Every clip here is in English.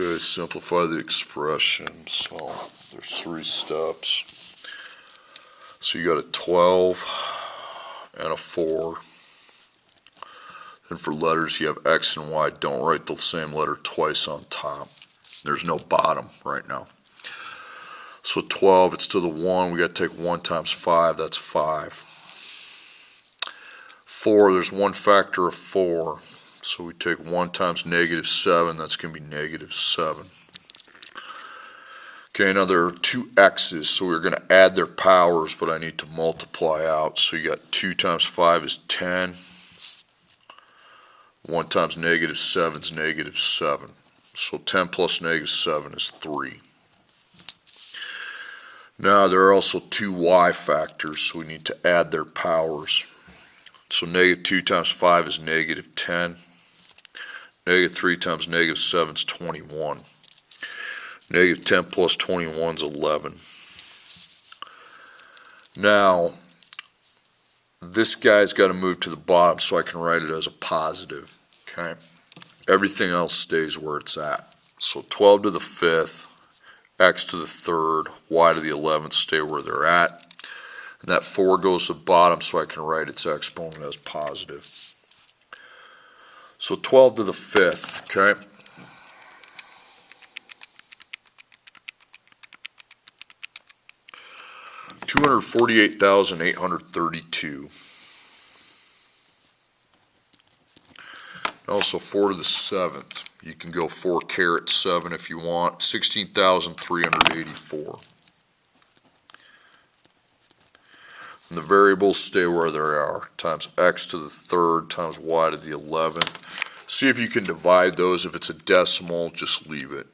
Okay, simplify the expression. So there's 3 steps. So you got a 12 and a 4. Then for letters you have X and Y. Don't write the same letter twice on top. There's no bottom right now. So 12, it's to the 1. We got to take 1 times 5. That's 5. 4, there's one factor of 4. So we take 1 times -7. That's going to be -7. Okay, now there are 2 x's, so we're going to add their powers, but I need to multiply out. So you got 2 times 5 is 10. 1 times -7 is -7. So 10 plus -7 is 3. Now there are also 2 y factors, so we need to add their powers. So -2 times 5 is -10. -3 times -7 is 21. -10 plus 21 is 11. Now, this guy's got to move to the bottom so I can write it as a positive. Okay? Everything else stays where it's at. So 12 to the 5th, x to the 3rd, y to the 11th stay where they're at. And that 4 goes to the bottom so I can write its exponent as positive. So 12 to the 5th, okay? $248,832. Also 4 to the 7th. You can go 4 caret 7 if you want. 16,384. And the variables stay where they are, times x to the 3rd times y to the 11th. See if you can divide those. If it's a decimal, just leave it.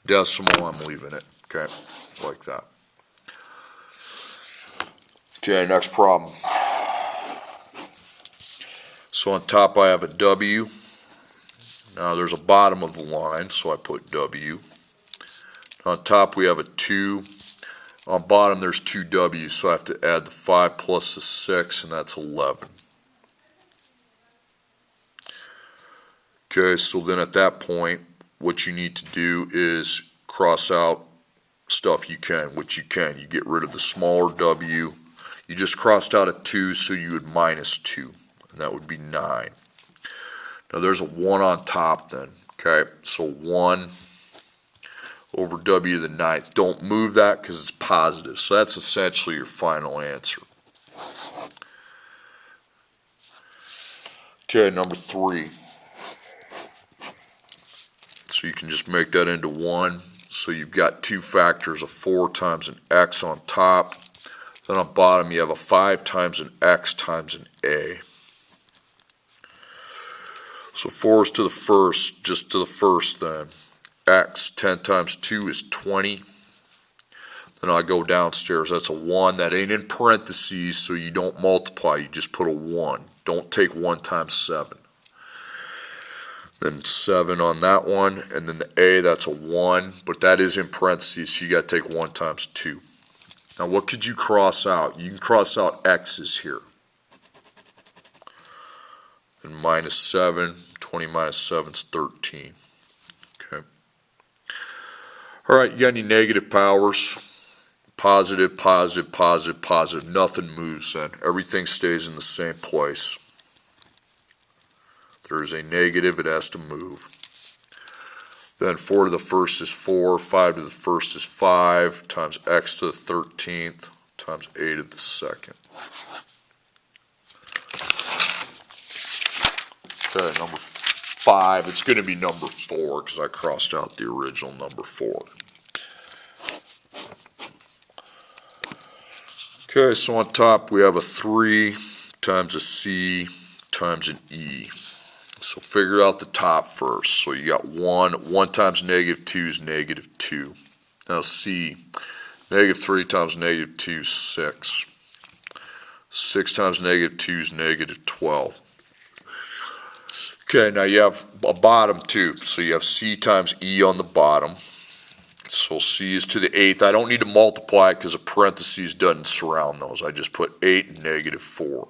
Decimal, I'm leaving it. Okay, like that. Okay, next problem. So on top I have a W. Now there's a bottom of the line, so I put W. On top we have a 2. On bottom there's 2 W's, so I have to add the 5 plus the 6, and that's 11. Okay, so then at that point, what you need to do is cross out stuff you can, which you can. You get rid of the smaller W. You just crossed out a 2, so you would minus 2, and that would be 9. Now there's a 1 on top then, okay? So 1 over W to the 9th. Don't move that because it's positive. So that's essentially your final answer. Okay, number 3. So you can just make that into 1. So you've got 2 factors of 4 times an x on top. Then on bottom you have a 5 times an x times an a. So 4 is to the first, just to the first then. X, 10 times 2 is 20. Then I go downstairs, that's a 1. That ain't in parentheses, so you don't multiply, you just put a 1. Don't take 1 times 7. Then 7 on that one, and then the A, that's a 1, but that is in parentheses, so you got to take 1 times 2. Now what could you cross out? You can cross out X's here. And minus 7, 20 minus 7 is 13. Okay. Alright, you got any negative powers? Positive, positive, positive, positive. Nothing moves then. Everything stays in the same place. There is a negative, it has to move. Then 4 to the first is 4, 5 to the first is 5, times x to the 13th, times a to the 2nd. Okay, number 5, it's going to be number 4 because I crossed out the original number 4. Okay, so on top we have a 3 times a c times an e. So figure out the top first. So you got 1. 1 times -2 is -2. Now c, -3 times -2 is 6. 6 times -2 is -12. Okay, now you have a bottom too. So you have c times e on the bottom. So c is to the 8th. I don't need to multiply it because a parentheses doesn't surround those. I just put 8 and -4.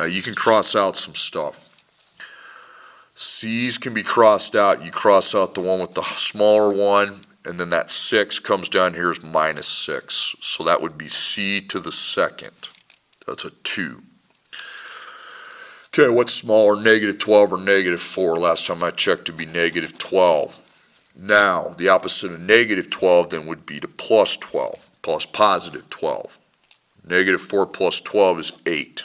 Now you can cross out some stuff. C's can be crossed out. You cross out the one with the smaller one, and then that 6 comes down here as minus 6. So that would be C to the second. That's a 2. Okay, what's smaller, negative 12 or negative 4? Last time I checked, to be negative 12. Now, the opposite of negative 12 then would be to plus 12, plus positive 12. Negative 4 plus 12 is 8.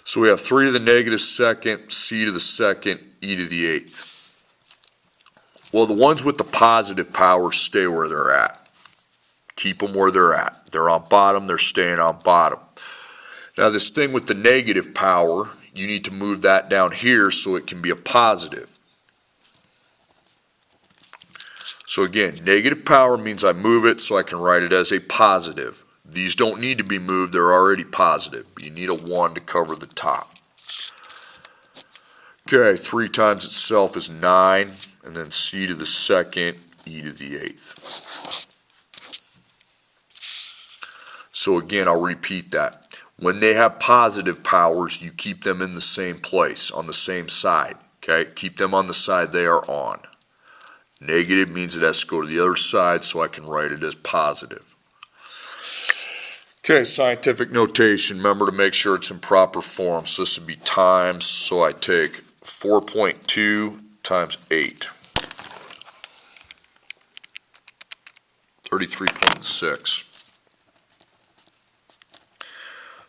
So we have 3 to the negative second, C to the second, e to the 8th. Well, the ones with the positive powers stay where they're at. Keep them where they're at. They're on bottom, they're staying on bottom. Now this thing with the negative power, you need to move that down here so it can be a positive. So again, negative power means I move it so I can write it as a positive. These don't need to be moved, they're already positive. You need a 1 to cover the top. Okay, 3 times itself is 9, and then C to the second, e to the 8th. So again, I'll repeat that. When they have positive powers, you keep them in the same place, on the same side. Okay, keep them on the side they are on. Negative means it has to go to the other side, so I can write it as positive. Okay, scientific notation. Remember to make sure it's in proper form. So this would be times, so I take 4.2 times 8. 33.6.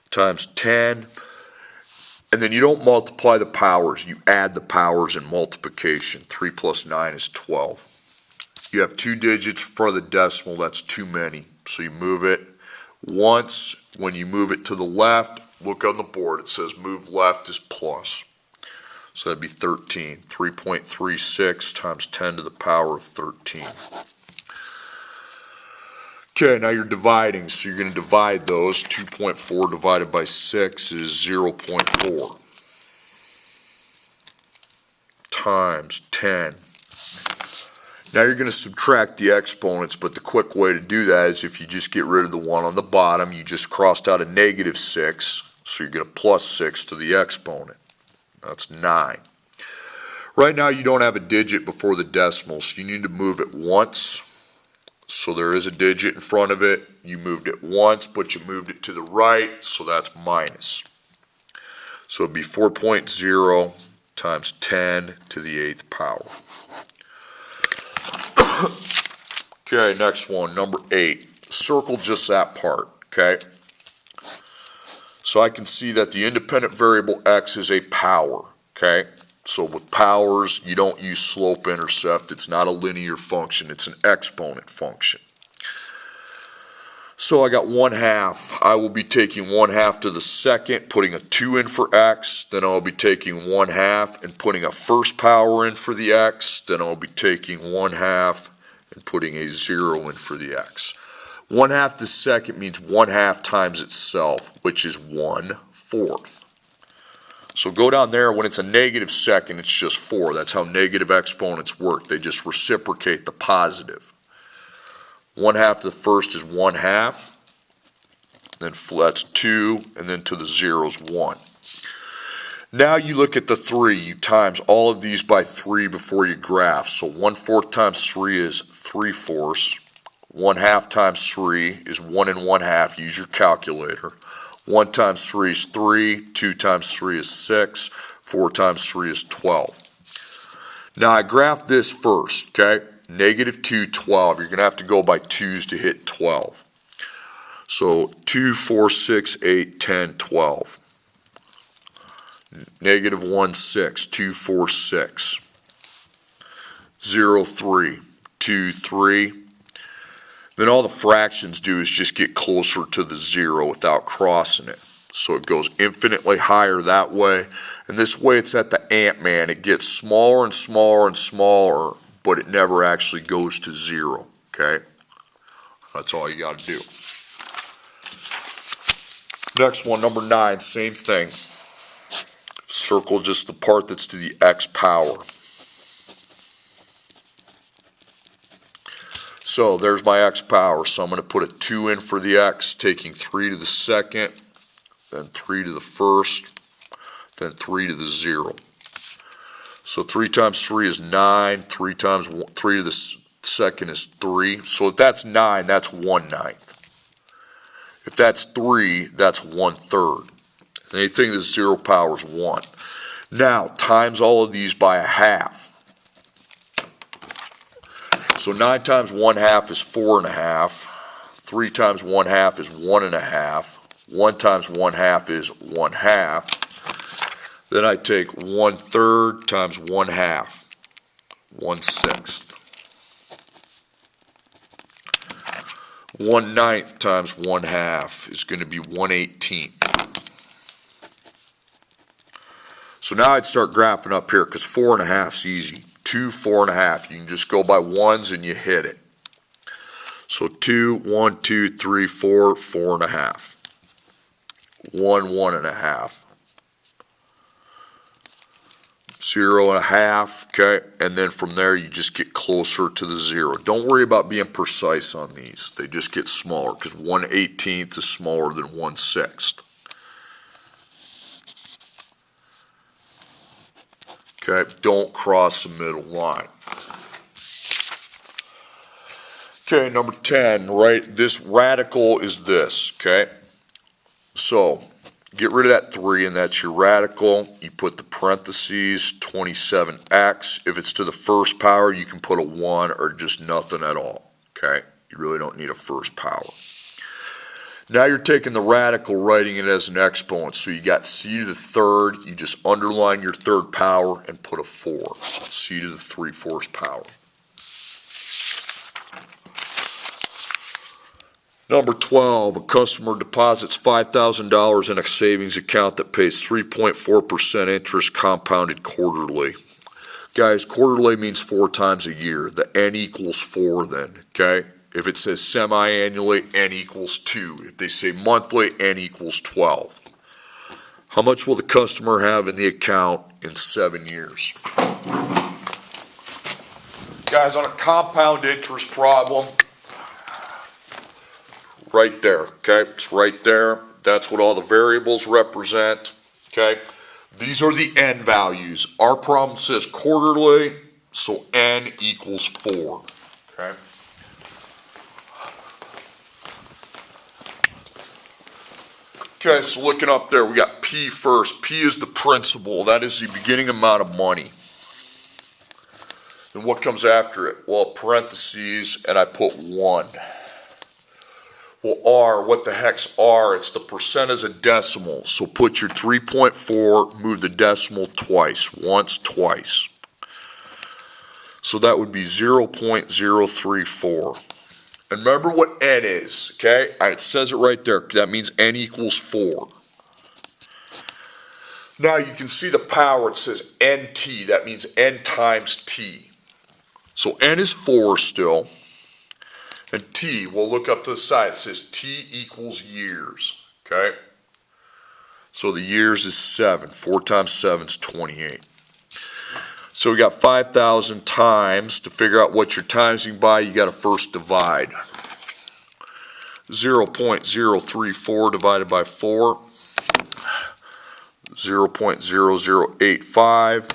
Times 10, and then you don't multiply the powers, you add the powers in multiplication. 3 plus 9 is 12. You have 2 digits for the decimal, that's too many, so you move it once. When you move it to the left, look on the board, it says move left is plus, so that'd be 13. 3.36 times 10 to the power of 13. Okay, now you're dividing, so you're going to divide those. 2.4 divided by 6 is 0.4 times 10. Now you're going to subtract the exponents, but the quick way to do that is if you just get rid of the 1 on the bottom, you just crossed out a negative 6, so you're going to plus 6 to the exponent. That's 9. Right now you don't have a digit before the decimal, so you need to move it once. So there is a digit in front of it. You moved it once, but you moved it to the right, so that's minus. So it'd be 4.0 times 10 to the 8th power. Okay, next one, number 8. Circle just that part, okay? So I can see that the independent variable x is a power, okay? So with powers, you don't use slope intercept. It's not a linear function. It's an exponent function. So I got 1/2. I will be taking 1/2 to the second, putting a 2 in for x. Then I'll be taking 1/2 and putting a first power in for the x. Then I'll be taking 1/2 and putting a 0 in for the x. 1/2 to the second means 1/2 times itself, which is 1/4. So go down there, when it's a negative second, it's just 4. That's how negative exponents work. They just reciprocate the positive. 1/2 to the first is 1/2. Then that's 2, and then to the 0 is 1. Now you look at the 3. You times all of these by 3 before you graph. So 1/4 times 3 is 3/4. 1/2 times 3 is 1 1/2. Use your calculator. 1 times 3 is 3, 2 times 3 is 6, 4 times 3 is 12. Now I graph this first, okay? -2, 12. You're going to have to go by 2's to hit 12. So 2, 4, 6, 8, 10, 12. -1, 6, 2, 4, 6. 0, 3, 2, 3. Then all the fractions do is just get closer to the 0 without crossing it. So it goes infinitely higher that way. And this way it's at the Ant-Man. It gets smaller and smaller and smaller, but it never actually goes to 0. Okay? That's all you got to do. Next one, number 9, same thing. Circle just the part that's to the x power. So there's my x power, so I'm going to put a 2 in for the x, taking 3 to the second, then 3 to the first, then 3 to the 0. So 3 times 3 is 9. 3 times 3 to the second is 3. So if that's 9, that's 1/9. If that's 3, that's 1/3. Anything that's 0 power is 1. Now, times all of these by a half. So 9 times 1/2 is 4.5. 3 times 1/2 is 1.5. 1 times 1/2 is 1/2. Then I take 1/3 times 1/2, 1/6. 1/9 times 1/2 is going to be 1/18. So now I'd start graphing up here because 4.5 is easy. 2, 4.5. You can just go by ones and you hit it. So 2, 1, 2, 3, 4, 4.5. 1, 1.5. 0.5, okay, and then from there you just get closer to the 0. Don't worry about being precise on these. They just get smaller because 1/18 is smaller than 1/6. Okay, don't cross the middle line. Okay, number 10, right, this radical is this, okay? So, get rid of that 3, and that's your radical. You put the parentheses, 27x. If it's to the first power, you can put a 1 or just nothing at all, okay? You really don't need a first power. Now you're taking the radical, writing it as an exponent. So you got c to the third. You just underline your third power and put a 4. C to the 3/4 power. Number 12, a customer deposits $5,000 in a savings account that pays 3.4% interest compounded quarterly. Guys, quarterly means 4 times a year. The n equals 4 then, okay? If it says semi-annually, n equals 2. If they say monthly, n equals 12. How much will the customer have in the account in 7 years? Guys, on a compound interest problem, right there, okay? It's right there. That's what all the variables represent, okay? These are the n values. Our problem says quarterly, so n equals 4, okay? Okay, so looking up there, we got P first. P is the principal. That is the beginning amount of money. Then what comes after it? Well, parentheses, and I put 1. Well, R, what the heck's R? It's the percent as a decimal. So put your 3.4, move the decimal twice. Once, twice. So that would be 0.034. And remember what n is, okay? It says it right there. That means n equals 4. Now you can see the power. It says nt. That means n times t. So n is 4 still. And t, we'll look up to the side. It says t equals years, okay? So the years is 7. 4 times 7 is 28. So we got 5,000 times. To figure out what you're timesing by, you got to first divide. 0.034 divided by 4. 0.0085.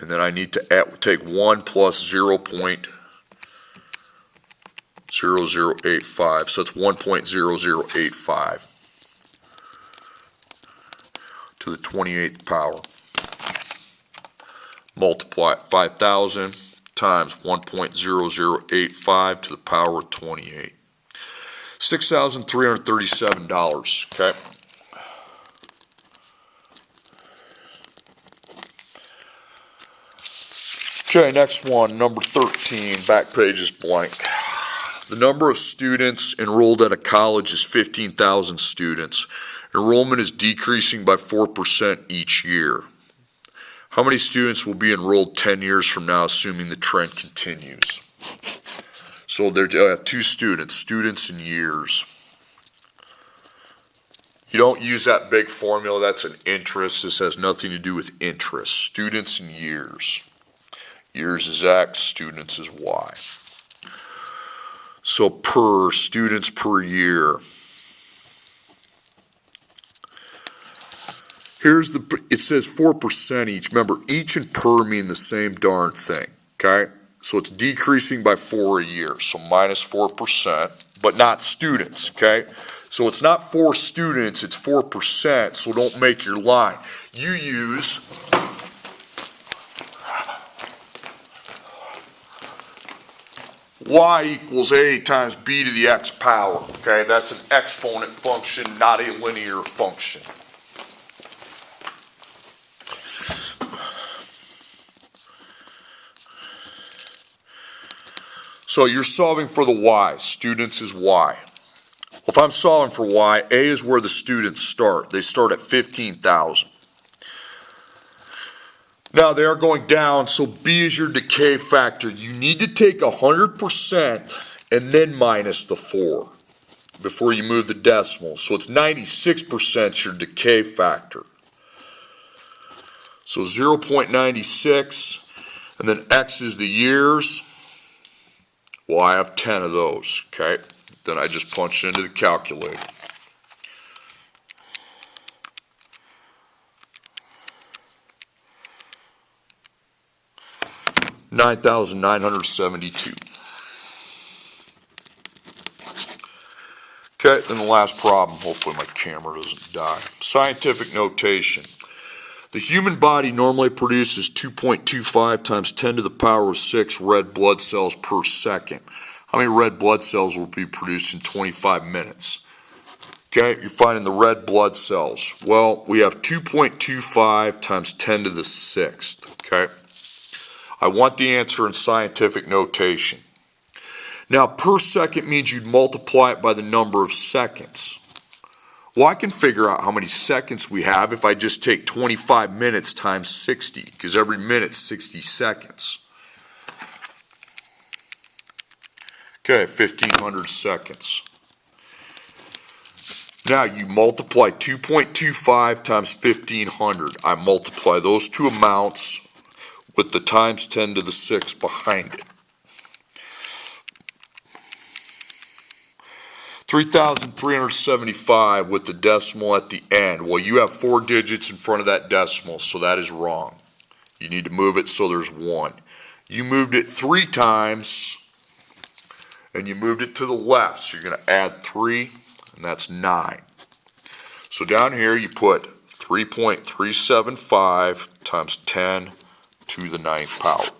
And then I need to take 1 plus 0.0085. So it's 1.0085 to the 28th power. Multiply 5,000 times 1.0085 to the power of 28. $6,337, okay? Okay, next one, number 13, back page is blank. The number of students enrolled at a college is 15,000 students. Enrollment is decreasing by 4% each year. How many students will be enrolled 10 years from now, assuming the trend continues? So there have 2 students in years. You don't use that big formula, that's an interest. This has nothing to do with interest. Students in years. Years is X, students is Y. So per students per year. it says 4% each. Remember, each and per mean the same darn thing, okay? So it's decreasing by 4 a year, so minus 4%, but not students, okay? So it's not 4 students, it's 4%, so don't make your line. You use y equals a times b to the x power, okay? That's an exponent function, not a linear function. So you're solving for the y. Students is y. Well, if I'm solving for y, a is where the students start. They start at 15,000. Now they are going down, so b is your decay factor. You need to take 100% and then minus the 4 before you move the decimal. So it's 96% your decay factor. So 0.96, and then x is the years. Well, I have 10 of those, okay? Then I just punch into the calculator. $9,972. Okay, then the last problem. Hopefully my camera doesn't die. Scientific notation. The human body normally produces 2.25 times 10 to the power of 6 red blood cells per second. How many red blood cells will be produced in 25 minutes? Okay, you're finding the red blood cells. Well, we have 2.25 times 10 to the 6th, okay? I want the answer in scientific notation. Now, per second means you'd multiply it by the number of seconds. Well, I can figure out how many seconds we have if I just take 25 minutes times 60, because every minute's 60 seconds. Okay, 1,500 seconds. Now you multiply 2.25 times 1,500. I multiply those two amounts with the times 10 to the 6 behind it. 3,375 with the decimal at the end. Well, you have 4 digits in front of that decimal, so that is wrong. You need to move it so there's 1. You moved it 3 times, and you moved it to the left, so you're going to add 3, and that's 9. So down here you put 3.375 times 10 to the 9th power.